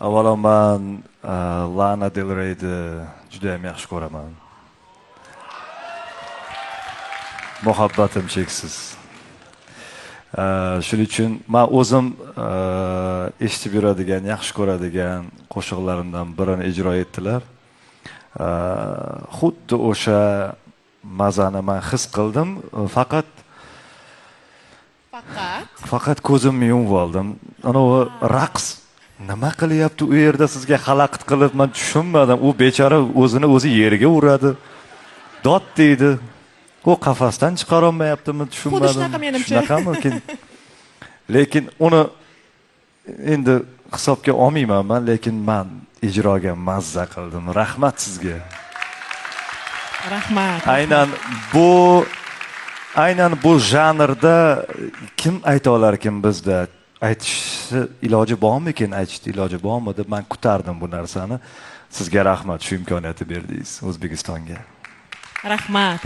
Avvalo men Lana Del Reyni juda ham yaxshi ko'raman. Muhabbatim cheksiz. Shuning uchun men o'zim eshitib yuradigan, yaxshi ko'radigan qo'shiqlarimdan birini ijro etdilar. Xuddi o'sha mazani men his qildim, faqat ko'zimni yumib oldim. Ana u raqs nima qilyapti u yerda sizga xalaqit qilib, men tushunmadim. U bechora o'zi yerga uradi. Dod deydi. U qafasdan chiqara olmayaptimi, tushunmadim. Xuddi shunaqa menimcha. Shunaqamikin. Lekin uni endi hisobga olmayman men, lekin men ijroga mazza qildim. Rahmat sizga. Rahmat. Aynan bu janrda kim ayta olarkin bizda? Aytishni iloji bormikin, aytishni iloji bormi deb men kutardim bu narsani. Sizga rahmat, shu imkoniyatni berdingiz O'zbekistonga. Rahmat.